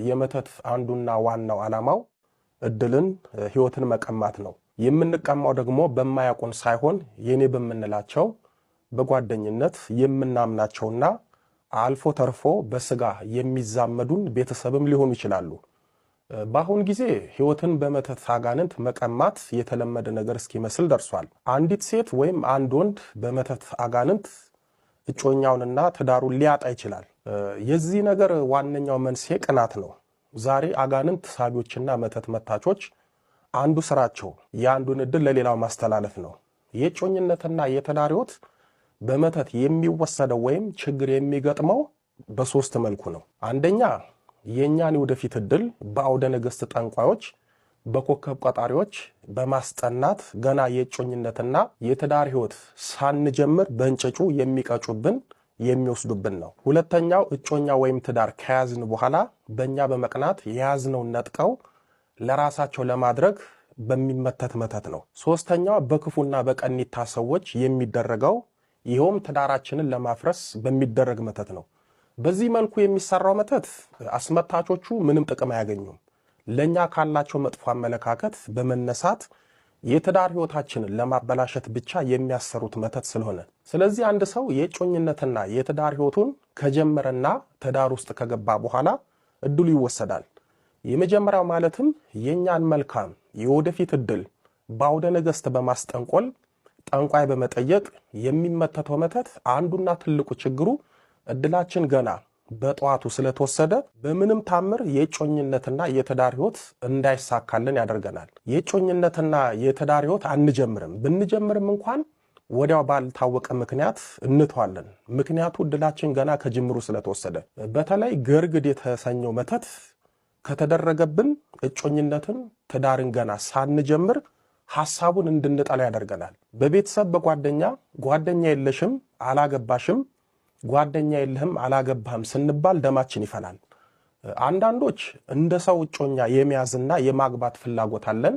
የመተት አንዱና ዋናው ዓላማው እድልን ህይወትን መቀማት ነው። የምንቀማው ደግሞ በማያቆን ሳይሆን የኔ በመንላቸው በጓደኝነት የምናምናቸውና አልፎ ተርፎ በስጋ የሚዛመዱን ቤተሰብም ሊሆኑ ይችላሉ። በአሁን ጊዜ ህይወትን በመተት አጋንንት መቀማት የተለመደ ነገር እስኪመስል ደርሷል። አንዲት ሴት ወይም አንድ ወንድ በመተት አጋንንት እጮኛውንና ትዳሩን ሊያጣ ይችላል። የዚህ ነገር ዋነኛው መንስኤ ቅናት ነው። ዛሬ አጋንንት ሳቢዎችና መተት መታቾች አንዱ ስራቸው የአንዱን እድል ለሌላው ማስተላለፍ ነው። የእጮኝነትና የትዳር ህይወት በመተት የሚወሰደው ወይም ችግር የሚገጥመው በሶስት መልኩ ነው። አንደኛ የኛን ወደፊት እድል በአውደ ነገስት ጠንቋዮች በኮከብ ቀጣሪዎች በማስጠናት ገና የእጮኝነትና የትዳር ህይወት ሳንጀምር በእንጭጩ የሚቀጩብን የሚወስዱብን ነው። ሁለተኛው እጮኛ ወይም ትዳር ከያዝን በኋላ በእኛ በመቅናት የያዝነውን ነጥቀው ለራሳቸው ለማድረግ በሚመተት መተት ነው። ሶስተኛው በክፉና በቀኒታ ሰዎች የሚደረገው ይኸውም ትዳራችንን ለማፍረስ በሚደረግ መተት ነው። በዚህ መልኩ የሚሰራው መተት አስመታቾቹ ምንም ጥቅም አያገኙም። ለኛ ካላቸው መጥፎ አመለካከት በመነሳት የትዳር ህይወታችንን ለማበላሸት ብቻ የሚያሰሩት መተት ስለሆነ፣ ስለዚህ አንድ ሰው የእጮኝነትና የትዳር ህይወቱን ከጀመረና ትዳር ውስጥ ከገባ በኋላ እድሉ ይወሰዳል። የመጀመሪያው ማለትም የኛን መልካም የወደፊት እድል በአውደ ነገስት በማስጠንቆል ጠንቋይ በመጠየቅ የሚመተተው መተት አንዱና ትልቁ ችግሩ እድላችን ገና በጠዋቱ ስለተወሰደ በምንም ታምር የእጮኝነትና የትዳር ህይወት እንዳይሳካልን ያደርገናል። የእጮኝነትና የትዳር ህይወት አንጀምርም። ብንጀምርም እንኳን ወዲያው ባልታወቀ ምክንያት እንተዋለን። ምክንያቱ እድላችን ገና ከጅምሩ ስለተወሰደ። በተለይ ገርግድ የተሰኘው መተት ከተደረገብን እጮኝነትን ትዳርን ገና ሳንጀምር ሐሳቡን እንድንጠላ ያደርገናል። በቤተሰብ ጓደኛ የለሽም አላገባሽም፣ ጓደኛ የለህም አላገባህም ስንባል ደማችን ይፈላል። አንዳንዶች እንደ ሰው እጮኛ የመያዝና የማግባት ፍላጎት አለን፣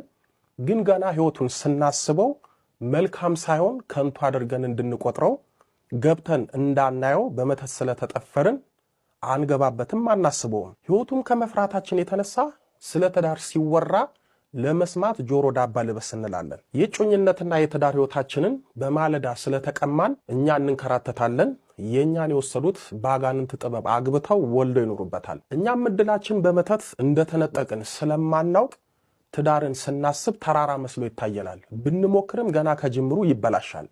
ግን ገና ህይወቱን ስናስበው መልካም ሳይሆን ከንቱ አድርገን እንድንቆጥረው ገብተን እንዳናየው በመተት ስለተጠፈርን አንገባበትም፣ አናስበውም። ህይወቱን ከመፍራታችን የተነሳ ስለ ትዳር ሲወራ ለመስማት ጆሮ ዳባ ልበስ እንላለን። የእጮኝነትና የትዳር ህይወታችንን በማለዳ ስለተቀማን እኛ እንንከራተታለን። የኛን የወሰዱት በአጋንንት ጥበብ አግብተው ወልደው ይኖሩበታል። እኛም እድላችን በመተት እንደተነጠቅን ስለማናውቅ ትዳርን ስናስብ ተራራ መስሎ ይታየናል። ብንሞክርም ገና ከጅምሩ ይበላሻል።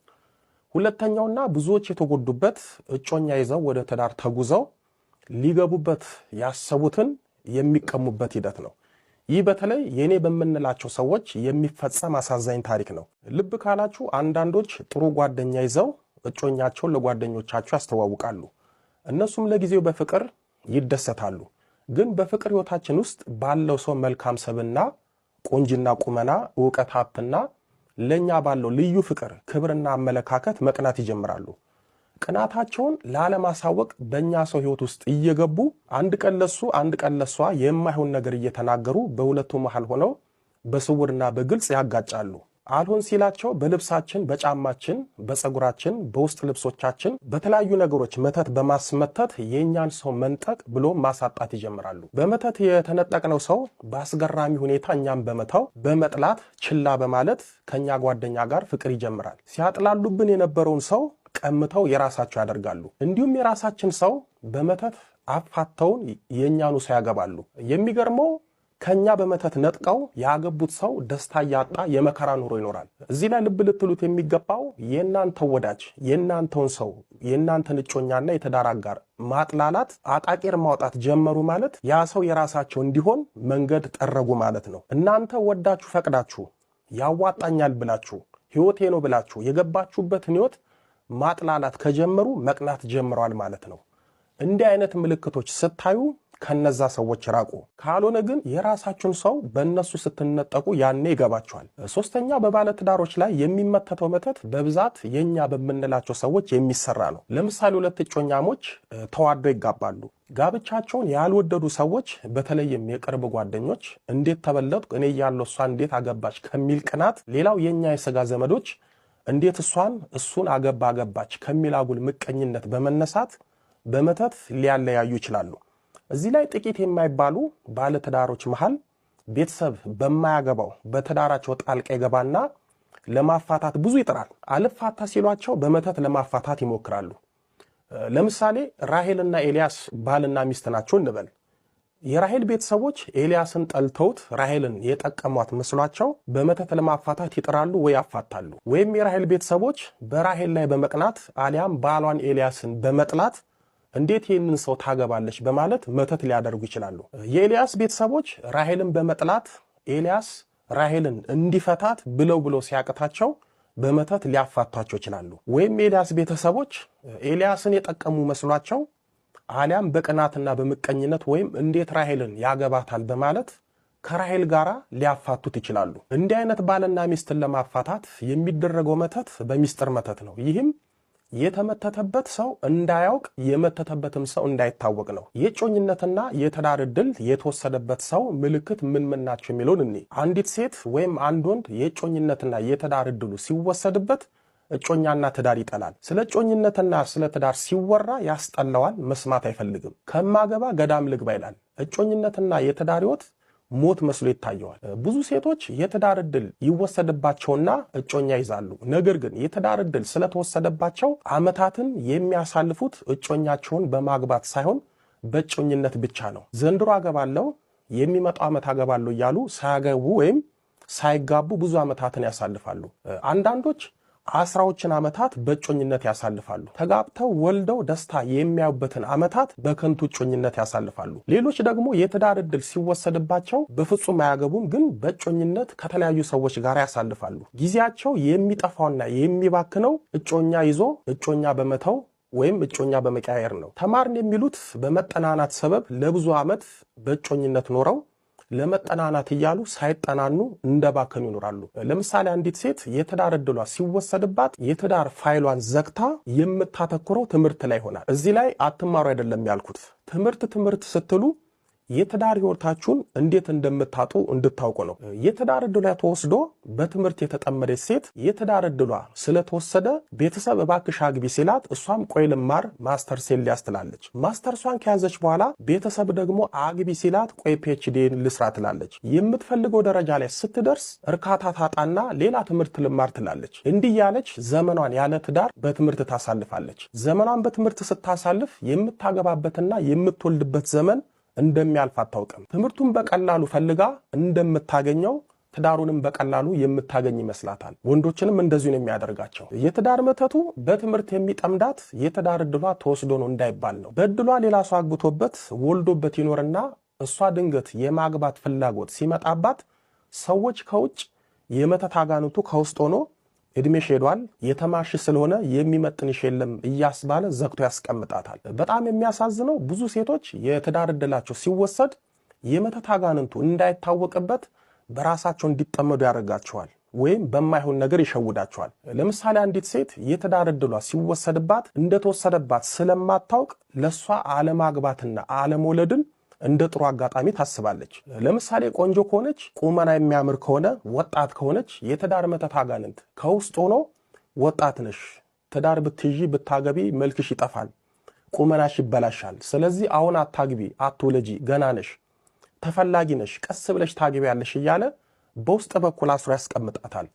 ሁለተኛውና ብዙዎች የተጎዱበት እጮኛ ይዘው ወደ ትዳር ተጉዘው ሊገቡበት ያሰቡትን የሚቀሙበት ሂደት ነው። ይህ በተለይ የኔ በመንላቸው ሰዎች የሚፈጸም አሳዛኝ ታሪክ ነው። ልብ ካላችሁ አንዳንዶች ጥሩ ጓደኛ ይዘው እጮኛቸውን ለጓደኞቻቸው ያስተዋውቃሉ። እነሱም ለጊዜው በፍቅር ይደሰታሉ። ግን በፍቅር ህይወታችን ውስጥ ባለው ሰው መልካም ሰብና፣ ቆንጅና፣ ቁመና፣ ዕውቀት፣ ሀብትና ለኛ ባለው ልዩ ፍቅር፣ ክብርና አመለካከት መቅናት ይጀምራሉ። ቅናታቸውን ላለማሳወቅ በእኛ ሰው ህይወት ውስጥ እየገቡ አንድ ቀን ለሱ አንድ ቀን ለሷ የማይሆን ነገር እየተናገሩ በሁለቱ መሃል ሆነው በስውርና በግልጽ ያጋጫሉ። አልሆን ሲላቸው በልብሳችን፣ በጫማችን፣ በፀጉራችን፣ በውስጥ ልብሶቻችን፣ በተለያዩ ነገሮች መተት በማስመተት የኛን ሰው መንጠቅ ብሎ ማሳጣት ይጀምራሉ። በመተት የተነጠቅነው ሰው በአስገራሚ ሁኔታ እኛም በመተው በመጥላት ችላ በማለት ከኛ ጓደኛ ጋር ፍቅር ይጀምራል። ሲያጥላሉብን የነበረውን ሰው ቀምተው የራሳቸው ያደርጋሉ። እንዲሁም የራሳችን ሰው በመተት አፋተውን የኛኑ ሰው ያገባሉ። የሚገርመው ከኛ በመተት ነጥቀው ያገቡት ሰው ደስታ ያጣ የመከራ ኑሮ ይኖራል። እዚህ ላይ ልብ ልትሉት የሚገባው የእናንተው ወዳጅ የእናንተውን ሰው የእናንተን እጮኛና የትዳር አጋር ማጥላላት፣ አቃቂር ማውጣት ጀመሩ ማለት ያ ሰው የራሳቸው እንዲሆን መንገድ ጠረጉ ማለት ነው። እናንተ ወዳችሁ ፈቅዳችሁ ያዋጣኛል ብላችሁ ህይወቴ ነው ብላችሁ የገባችሁበትን ህይወት ማጥላላት ከጀመሩ መቅናት ጀምረዋል ማለት ነው። እንዲህ አይነት ምልክቶች ስታዩ ከነዛ ሰዎች ራቁ። ካልሆነ ግን የራሳችሁን ሰው በእነሱ ስትነጠቁ ያኔ ይገባችኋል። ሶስተኛ በባለትዳሮች ላይ የሚመተተው መተት በብዛት የኛ በምንላቸው ሰዎች የሚሰራ ነው። ለምሳሌ ሁለት እጮኛሞች ተዋደው ይጋባሉ። ጋብቻቸውን ያልወደዱ ሰዎች በተለይም የቅርብ ጓደኞች እንዴት ተበለጥኩ እኔ ያለው እሷ እንዴት አገባች ከሚል ቅናት፣ ሌላው የኛ የሥጋ ዘመዶች እንዴት እሱን አገባች ከሚል አጉል ምቀኝነት በመነሳት በመተት ሊያለያዩ ይችላሉ። እዚህ ላይ ጥቂት የማይባሉ ባለትዳሮች መሃል ቤተሰብ በማያገባው በትዳራቸው ጣልቃ ይገባና ለማፋታት ብዙ ይጥራል። አልፋታ ሲሏቸው በመተት ለማፋታት ይሞክራሉ። ለምሳሌ ራሔልና ኤልያስ ባልና ሚስት ናቸው እንበል። የራሔል ቤተሰቦች ኤልያስን ጠልተውት ራሔልን የጠቀሟት መስሏቸው በመተት ለማፋታት ይጥራሉ ወይ ያፋታሉ። ወይም የራሔል ቤተሰቦች በራሔል ላይ በመቅናት አሊያም ባሏን ኤልያስን በመጥላት እንዴት ይህንን ሰው ታገባለች በማለት መተት ሊያደርጉ ይችላሉ። የኤልያስ ቤተሰቦች ራሔልን በመጥላት ኤልያስ ራሔልን እንዲፈታት ብለው ሲያቅታቸው በመተት ሊያፋቷቸው ይችላሉ። ወይም የኤልያስ ቤተሰቦች ኤልያስን የጠቀሙ መስሏቸው አሊያም በቅናትና በምቀኝነት ወይም እንዴት ራሔልን ያገባታል በማለት ከራሔል ጋር ሊያፋቱት ይችላሉ። እንዲህ አይነት ባልና ሚስትን ለማፋታት የሚደረገው መተት በሚስጥር መተት ነው። ይህም የተመተተበት ሰው እንዳያውቅ የመተተበትም ሰው እንዳይታወቅ ነው። የጮኝነትና የትዳር ዕድል የተወሰደበት ሰው ምልክት ምን ናቸው የሚለውን እኔ አንዲት ሴት ወይም አንድ ወንድ የጮኝነትና የትዳር ዕድሉ ሲወሰድበት እጮኛና ትዳር ይጠላል። ስለ እጮኝነትና ስለ ትዳር ሲወራ ያስጠላዋል፣ መስማት አይፈልግም። ከማገባ ገዳም ልግባ ይላል። እጮኝነትና የትዳር ሕይወት ሞት መስሎ ይታየዋል። ብዙ ሴቶች የትዳር ዕድል ይወሰድባቸውና እጮኛ ይዛሉ። ነገር ግን የትዳር ዕድል ስለተወሰደባቸው ዓመታትን የሚያሳልፉት እጮኛቸውን በማግባት ሳይሆን በእጮኝነት ብቻ ነው። ዘንድሮ አገባለሁ፣ የሚመጣው ዓመት አገባለሁ እያሉ ሳያገቡ ወይም ሳይጋቡ ብዙ ዓመታትን ያሳልፋሉ። አንዳንዶች 10ዎችን ዓመታት በእጮኝነት ያሳልፋሉ። ተጋብተው ወልደው ደስታ የሚያዩበትን ዓመታት በከንቱ እጮኝነት ያሳልፋሉ። ሌሎች ደግሞ የትዳር ዕድል ሲወሰድባቸው በፍጹም አያገቡም፣ ግን በእጮኝነት ከተለያዩ ሰዎች ጋር ያሳልፋሉ። ጊዜያቸው የሚጠፋውና የሚባክነው እጮኛ ይዞ እጮኛ በመተው ወይም እጮኛ በመቀያየር ነው። ተማርን የሚሉት በመጠናናት ሰበብ ለብዙ ዓመት በእጮኝነት ኖረው ለመጠናናት እያሉ ሳይጠናኑ እንደባከኑ ይኖራሉ። ለምሳሌ አንዲት ሴት የትዳር ዕድሏ ሲወሰድባት የትዳር ፋይሏን ዘግታ የምታተኩረው ትምህርት ላይ ይሆናል። እዚህ ላይ አትማሩ አይደለም ያልኩት። ትምህርት ስትሉ የትዳር ሕይወታችሁን እንዴት እንደምታጡ እንድታውቁ ነው። የትዳር ዕድሏ ተወስዶ በትምህርት የተጠመደች ሴት የትዳር ዕድሏ ስለተወሰደ ቤተሰብ እባክሽ አግቢ ሲላት እሷም ቆይ ልማር ማስተርሴን ሊያዝ ትላለች። ማስተርሷን ከያዘች በኋላ ቤተሰብ ደግሞ አግቢ ሲላት ቆይ ፒኤችዲን ልስራ ትላለች። የምትፈልገው ደረጃ ላይ ስትደርስ እርካታ ታጣና ሌላ ትምህርት ልማር ትላለች። እንዲህ ያለች ዘመኗን ያለ ትዳር በትምህርት ታሳልፋለች። ዘመኗን በትምህርት ስታሳልፍ የምታገባበትና የምትወልድበት ዘመን እንደሚያልፍ አታውቅም። ትምህርቱን በቀላሉ ፈልጋ እንደምታገኘው ትዳሩንም በቀላሉ የምታገኝ ይመስላታል። ወንዶችንም እንደዚሁ ነው የሚያደርጋቸው። የትዳር መተቱ በትምህርት የሚጠምዳት የትዳር ዕድሏ ተወስዶ ነው እንዳይባል ነው። በዕድሏ ሌላ ሰው አግብቶበት ወልዶበት ይኖርና እሷ ድንገት የማግባት ፍላጎት ሲመጣባት ሰዎች ከውጭ የመተት አጋንንቱ ከውስጥ ሆኖ እድሜሽ ሄዷል፣ የተማርሽ ስለሆነ የሚመጥንሽ የለም እያስባለ ዘግቶ ያስቀምጣታል። በጣም የሚያሳዝነው ብዙ ሴቶች የትዳር ዕድላቸው ሲወሰድ የመተት አጋንንቱ እንዳይታወቅበት በራሳቸው እንዲጠመዱ ያደርጋቸዋል ወይም በማይሆን ነገር ይሸውዳቸዋል። ለምሳሌ አንዲት ሴት የትዳር ዕድሏ ሲወሰድባት እንደተወሰደባት ስለማታውቅ ለሷ አለማግባትና አለመውለድን እንደ ጥሩ አጋጣሚ ታስባለች። ለምሳሌ ቆንጆ ከሆነች፣ ቁመና የሚያምር ከሆነ፣ ወጣት ከሆነች የትዳር መተት አጋንንት ከውስጥ ሆኖ ወጣት ነሽ፣ ትዳር ብትይዢ ብታገቢ መልክሽ ይጠፋል፣ ቁመናሽ ይበላሻል፣ ስለዚህ አሁን አታግቢ፣ አትውለጂ፣ ገና ነሽ፣ ተፈላጊ ነሽ፣ ቀስ ብለሽ ታገቢያለሽ እያለ በውስጥ በኩል አስሮ ያስቀምጣታል።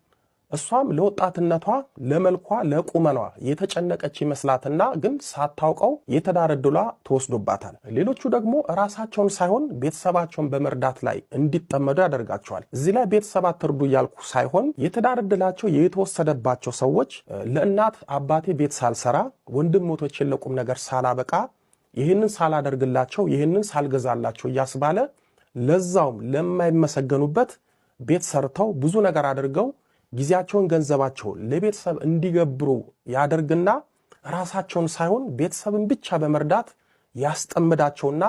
እሷም ለወጣትነቷ፣ ለመልኳ፣ ለቁመኗ የተጨነቀች ይመስላትና ግን ሳታውቀው የትዳር ዕድሏ ተወስዶባታል። ሌሎቹ ደግሞ ራሳቸውን ሳይሆን ቤተሰባቸውን በመርዳት ላይ እንዲጠመዱ ያደርጋቸዋል። እዚህ ላይ ቤተሰብ አትርዱ እያልኩ ሳይሆን የትዳር ዕድላቸው የተወሰደባቸው ሰዎች ለእናት አባቴ ቤት ሳልሰራ ወንድም ሞቶችን ለቁም ነገር ሳላበቃ ይህንን ሳላደርግላቸው ይህንን ሳልገዛላቸው እያስባለ ለዛውም ለማይመሰገኑበት ቤት ሰርተው ብዙ ነገር አድርገው ጊዜያቸውን ገንዘባቸውን ለቤተሰብ እንዲገብሩ ያደርግና ራሳቸውን ሳይሆን ቤተሰብን ብቻ በመርዳት ያስጠምዳቸውና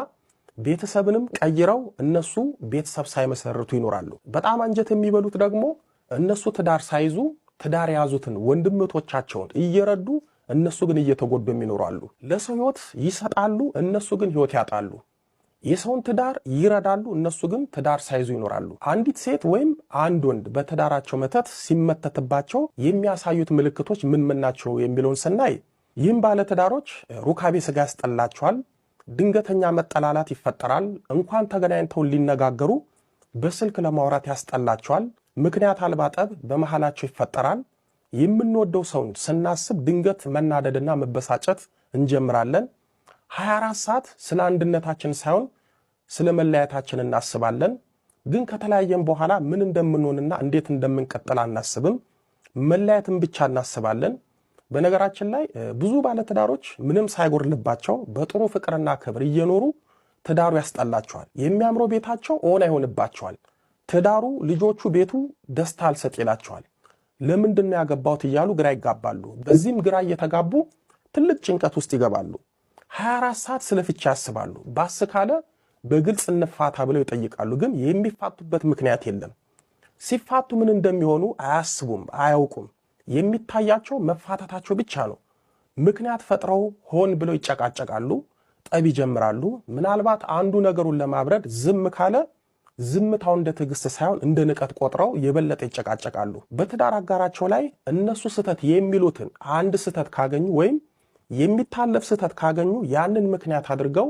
ቤተሰብንም ቀይረው እነሱ ቤተሰብ ሳይመሰርቱ ይኖራሉ። በጣም አንጀት የሚበሉት ደግሞ እነሱ ትዳር ሳይዙ ትዳር የያዙትን ወንድምቶቻቸውን እየረዱ እነሱ ግን እየተጎዱ የሚኖራሉ። ለሰው ሕይወት ይሰጣሉ፣ እነሱ ግን ሕይወት ያጣሉ። የሰውን ትዳር ይረዳሉ፣ እነሱ ግን ትዳር ሳይዙ ይኖራሉ። አንዲት ሴት ወይም አንድ ወንድ በትዳራቸው መተት ሲመተትባቸው የሚያሳዩት ምልክቶች ምን ናቸው የሚለውን ስናይ ይህም ባለትዳሮች ሩካቤ ስጋ ያስጠላቸዋል፣ ድንገተኛ መጠላላት ይፈጠራል። እንኳን ተገናኝተው ሊነጋገሩ በስልክ ለማውራት ያስጠላቸዋል። ምክንያት አልባ ጠብ በመሃላቸው ይፈጠራል። የምንወደው ሰውን ስናስብ ድንገት መናደድና መበሳጨት እንጀምራለን። 24 ሰዓት ስለ አንድነታችን ሳይሆን ስለ መለያየታችን እናስባለን። ግን ከተለያየን በኋላ ምን እንደምንሆንና እንዴት እንደምንቀጥል አናስብም። መለያየትን ብቻ እናስባለን። በነገራችን ላይ ብዙ ባለትዳሮች ምንም ሳይጎርልባቸው በጥሩ ፍቅርና ክብር እየኖሩ ትዳሩ ያስጠላቸዋል። የሚያምረው ቤታቸው ኦን አይሆንባቸዋል። ትዳሩ፣ ልጆቹ፣ ቤቱ ደስታ አልሰጥ ይላቸዋል። ለምንድነው ያገባሁት እያሉ ግራ ይጋባሉ። በዚህም ግራ እየተጋቡ ትልቅ ጭንቀት ውስጥ ይገባሉ። 24 ሰዓት ስለ ፍቺ ያስባሉ። ባስ ካለ በግልጽ እንፋታ ብለው ይጠይቃሉ። ግን የሚፋቱበት ምክንያት የለም። ሲፋቱ ምን እንደሚሆኑ አያስቡም፣ አያውቁም። የሚታያቸው መፋታታቸው ብቻ ነው። ምክንያት ፈጥረው ሆን ብለው ይጨቃጨቃሉ፣ ጠብ ይጀምራሉ። ምናልባት አንዱ ነገሩን ለማብረድ ዝም ካለ ዝምታው እንደ ትዕግስት ሳይሆን እንደ ንቀት ቆጥረው የበለጠ ይጨቃጨቃሉ። በትዳር አጋራቸው ላይ እነሱ ስህተት የሚሉትን አንድ ስህተት ካገኙ ወይም የሚታለፍ ስህተት ካገኙ ያንን ምክንያት አድርገው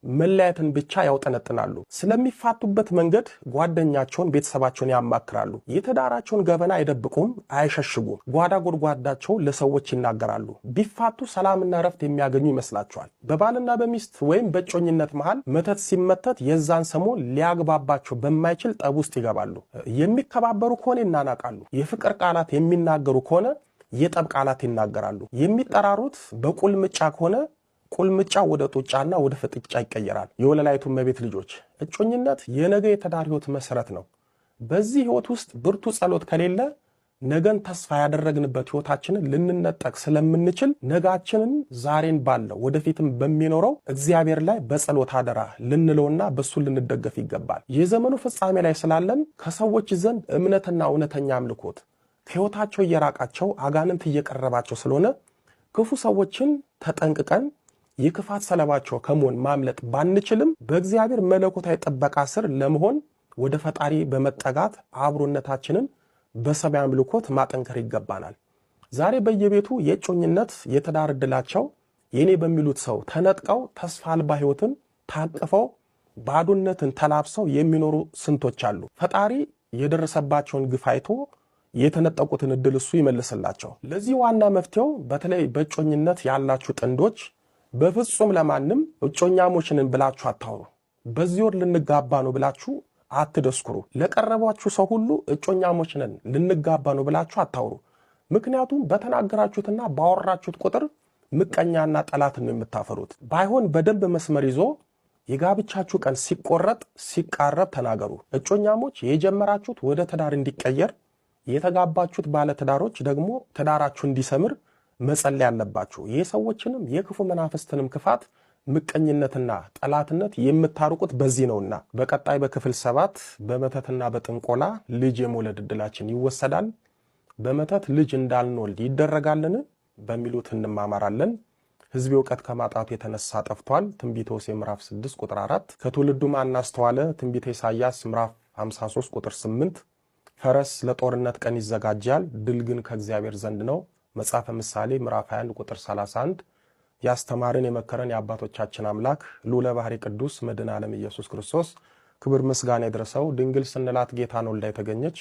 መለያየትን ብቻ ያውጠነጥናሉ። ስለሚፋቱበት መንገድ ጓደኛቸውን፣ ቤተሰባቸውን ያማክራሉ። የትዳራቸውን ገበና አይደብቁም፣ አይሸሽጉም። ጓዳ ጎድጓዳቸው ለሰዎች ይናገራሉ። ቢፋቱ ሰላምና ረፍት የሚያገኙ ይመስላቸዋል። በባልና በሚስት ወይም በእጮኝነት መሃል መተት ሲመተት የዛን ሰሞን ሊያግባባቸው በማይችል ጠብ ውስጥ ይገባሉ። የሚከባበሩ ከሆነ ይናናቃሉ። የፍቅር ቃላት የሚናገሩ ከሆነ የጠብ ቃላት ይናገራሉ። የሚጠራሩት በቁልምጫ ከሆነ ቁልምጫ ወደ ጡጫና ወደ ፍጥጫ ይቀየራል። የወለላይቱ እመቤት ልጆች፣ እጮኝነት የነገ የትዳር ህይወት መሰረት ነው። በዚህ ህይወት ውስጥ ብርቱ ጸሎት ከሌለ ነገን ተስፋ ያደረግንበት ህይወታችንን ልንነጠቅ ስለምንችል ነጋችንን ዛሬን ባለው ወደፊትም በሚኖረው እግዚአብሔር ላይ በጸሎት አደራ ልንለውና በሱ ልንደገፍ ይገባል። የዘመኑ ፍጻሜ ላይ ስላለን ከሰዎች ዘንድ እምነትና እውነተኛ አምልኮት ከህይወታቸው እየራቃቸው አጋንንት እየቀረባቸው ስለሆነ ክፉ ሰዎችን ተጠንቅቀን የክፋት ሰለባቸው ከመሆን ማምለጥ ባንችልም በእግዚአብሔር መለኮታዊ ጥበቃ ስር ለመሆን ወደ ፈጣሪ በመጠጋት አብሮነታችንን በሰማይ አምልኮት ማጠንከር ይገባናል። ዛሬ በየቤቱ የእጮኝነት የትዳር ዕድላቸው የኔ በሚሉት ሰው ተነጥቀው ተስፋ አልባ ህይወትን ታቅፈው ባዶነትን ተላብሰው የሚኖሩ ስንቶች አሉ። ፈጣሪ የደረሰባቸውን ግፍ አይቶ የተነጠቁትን ዕድል እሱ ይመልስላቸው። ለዚህ ዋና መፍትሄው በተለይ በእጮኝነት ያላችሁ ጥንዶች በፍጹም ለማንም እጮኛሞችንን ብላችሁ አታውሩ። በዚህ ወር ልንጋባ ነው ብላችሁ አትደስኩሩ። ለቀረባችሁ ሰው ሁሉ እጮኛሞችንን ልንጋባ ነው ብላችሁ አታውሩ። ምክንያቱም በተናገራችሁትና ባወራችሁት ቁጥር ምቀኛና ጠላትን ነው የምታፈሩት። ባይሆን በደንብ መስመር ይዞ የጋብቻችሁ ቀን ሲቆረጥ ሲቃረብ ተናገሩ። እጮኛሞች የጀመራችሁት ወደ ትዳር እንዲቀየር፣ የተጋባችሁት ባለ ትዳሮች ደግሞ ትዳራችሁ እንዲሰምር መጸለይ ያለባችሁ። የሰዎችንም የክፉ መናፍስትንም ክፋት፣ ምቀኝነትና ጠላትነት የምታርቁት በዚህ ነውና። በቀጣይ በክፍል 7 በመተትና በጥንቆላ ልጅ የመውለድ ዕድላችን ይወሰዳል። በመተት ልጅ እንዳልንወልድ ይደረጋልን በሚሉት እንማማራለን። ሕዝብ እውቀት ከማጣቱ የተነሳ ጠፍቷል። ትንቢተ ሆሴዕ ምዕራፍ 6 ቁጥር 4። ከትውልዱ ማን አስተዋለ? ትንቢተ ኢሳይያስ ምዕራፍ 53 ቁጥር 8። ፈረስ ለጦርነት ቀን ይዘጋጃል፣ ድል ግን ከእግዚአብሔር ዘንድ ነው። መጽሐፈ ምሳሌ ምዕራፍ 21 ቁጥር 31። ያስተማረን የመከረን የአባቶቻችን አምላክ ልዑለ ባሕሪ ቅዱስ መድኃኔ ዓለም ኢየሱስ ክርስቶስ ክብር ምስጋና ይድረሰው። ድንግል ስንላት ጌታን ወልዳ የተገኘች፣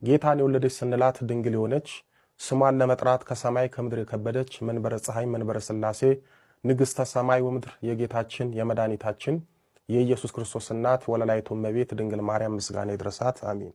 ጌታን የወለደች ስንላት ድንግል የሆነች፣ ስሟን ለመጥራት ከሰማይ ከምድር የከበደች፣ መንበረ ፀሐይ መንበረ ሥላሴ ንግሥተ ሰማይ ወምድር የጌታችን የመድኃኒታችን የኢየሱስ ክርስቶስ እናት ወለላይቱ እመቤት ድንግል ማርያም ምስጋና ይድረሳት። አሜን።